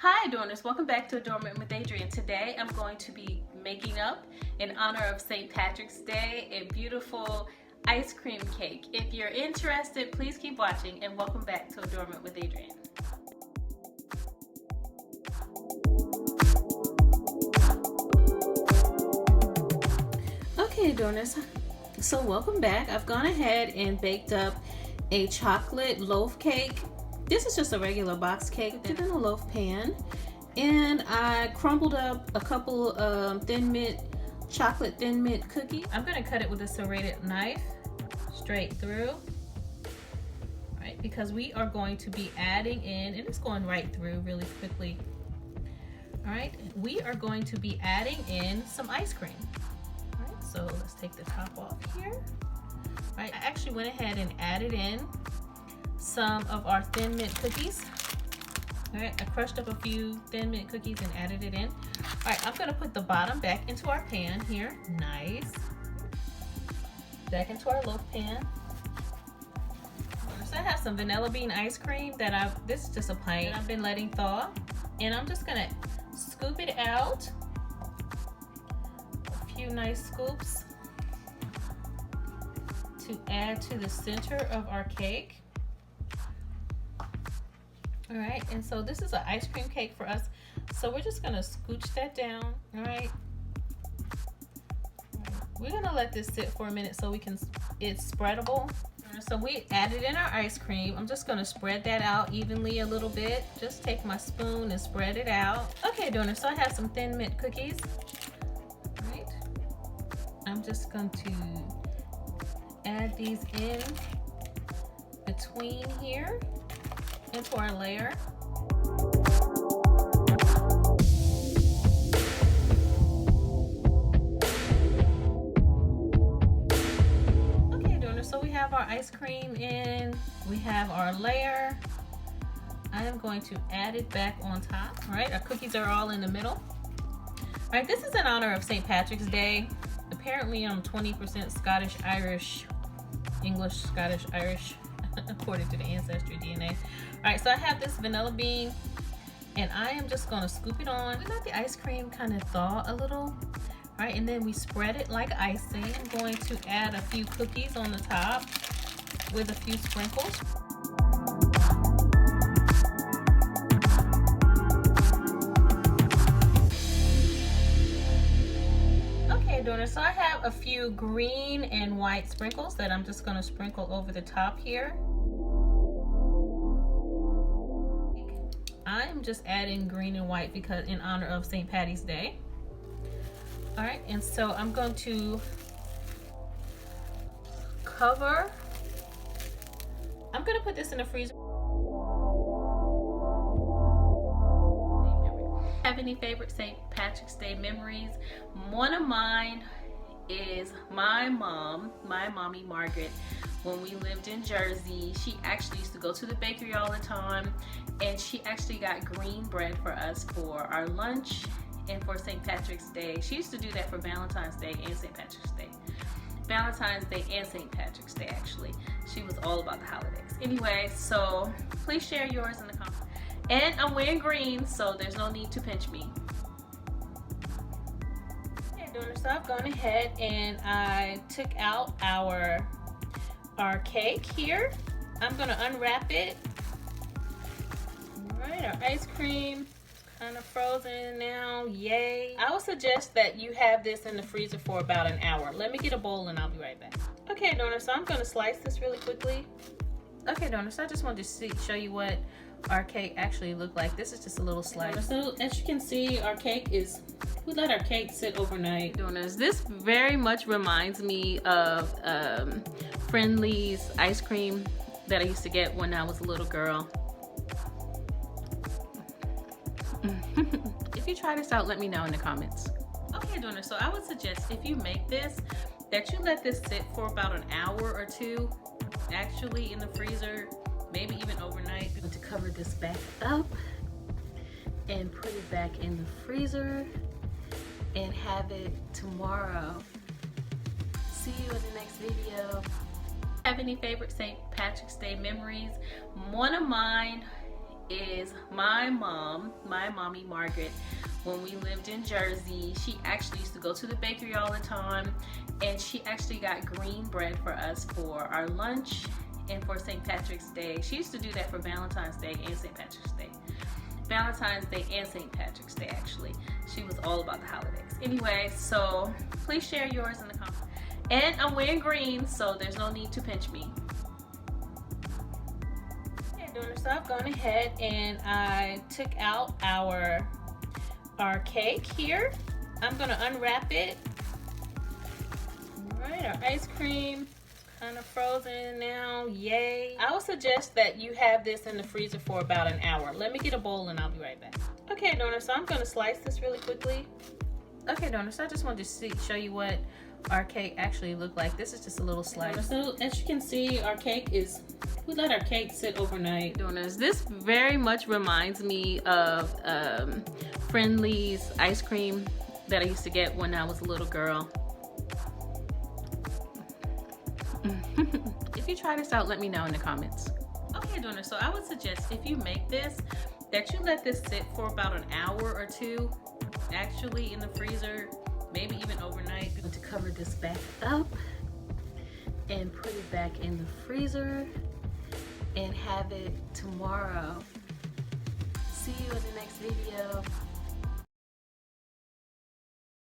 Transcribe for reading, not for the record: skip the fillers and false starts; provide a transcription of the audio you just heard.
Hi Adorners, welcome back to Adornment with Adrienne. Today I'm going to be making up, in honor of St. Patrick's Day, a beautiful ice cream cake. If you're interested, please keep watching, and welcome back to Adornment with Adrienne. Okay Adorners, so welcome back. I've gone ahead and baked up a chocolate loaf cake. This is just a regular box cake. Did in a loaf pan, and I crumbled up a couple of chocolate thin mint cookies. I'm gonna cut it with a serrated knife straight through, right? Because we are going to be adding in, and it's going right through really quickly. All right, we are going to be adding in some ice cream. All right, so let's take the top off here. All right, I actually went ahead and added in some of our thin mint cookies. All right, I crushed up a few thin mint cookies and added it in. All right, I'm gonna put the bottom back into our pan here. Nice. Back into our loaf pan. So I have some vanilla bean ice cream that this is just a plain I've been letting thaw. And I'm just gonna scoop it out. A few nice scoops to add to the center of our cake. All right, and so this is an ice cream cake for us. So we're just gonna scooch that down, all right? We're gonna let this sit for a minute so it's spreadable. So we added in our ice cream. I'm just gonna spread that out evenly a little bit. Just take my spoon and spread it out. Okay, Adorners, so I have some thin mint cookies, all right? I'm just going to add these in between here into our layer. Okay, Adorners, so we have our ice cream in, we have our layer. I am going to add it back on top. All right, our cookies are all in the middle. All right, this is in honor of St. Patrick's Day. Apparently I'm 20% Scottish, Irish, English, Scottish, Irish, according to the ancestry DNA. All right, so I have this vanilla bean, and I am just gonna scoop it on. We let the ice cream kind of thaw a little. All right, and then we spread it like icing. I'm going to add a few cookies on the top with a few sprinkles. Okay, Adorners, so I have a few green and white sprinkles that I'm just gonna sprinkle over the top here. I'm just adding green and white because in honor of St. Patty's Day. All right, and so I'm going to cover. I'm gonna put this in the freezer. Have any favorite St. Patrick's Day memories? One of mine is my mommy Margaret. When we lived in Jersey, she actually used to go to the bakery all the time, and she actually got green bread for us for our lunch and for St. Patrick's Day. She used to do that for Valentine's Day and St. Patrick's Day. Valentine's Day and St. Patrick's Day, actually. She was all about the holidays. Anyway, so please share yours in the comments. And I'm wearing green, so there's no need to pinch me. Okay, Adorners, so I've gone ahead and I took out our cake here. I'm gonna unwrap it. All right, our ice cream kind of frozen now, yay. I would suggest that you have this in the freezer for about an hour. Let me get a bowl and I'll be right back. Okay, Adorners, so I'm gonna slice this really quickly. Okay, Adorners, so I just wanted to show you what our cake actually looked like. This is just a little slice. So as you can see, our cake we let our cake sit overnight. Adorners, this very much reminds me of Friendly's ice cream that I used to get when I was a little girl. If you try this out, let me know in the comments. Okay, Adorners, so I would suggest if you make this, that you let this sit for about an hour or two, actually in the freezer, maybe even overnight. I'm going to cover this back up and put it back in the freezer and have it tomorrow. See you in the next video. Have any favorite St. Patrick's Day memories? One of mine Is my mommy Margaret, when we lived in Jersey, she actually used to go to the bakery all the time, and she actually got green bread for us for our lunch and for St. Patrick's Day. She used to do that for Valentine's Day and St. Patrick's Day. Valentine's Day and St. Patrick's Day, actually. She was all about the holidays. Anyway, so please share yours in the comments. And I'm wearing green, so there's no need to pinch me. So I've gone ahead and I took out our cake here. I'm gonna unwrap it. All right, our ice cream kind of frozen now. Yay! I would suggest that you have this in the freezer for about an hour. Let me get a bowl and I'll be right back. Okay, Adorners, so I'm gonna slice this really quickly. Okay, Adorners, so I just wanted to show you what our cake actually looked like. This is just a little slice. So as you can see, our cake is, we let our cake sit overnight. Adorners, this very much reminds me of Friendly's ice cream that I used to get when I was a little girl. If you try this out, let me know in the comments. Okay, Adorners, so I would suggest if you make this, that you let this sit for about an hour or two, actually in the freezer, maybe even overnight. I'm going to cover this back up and put it back in the freezer and have it tomorrow. See you in the next video.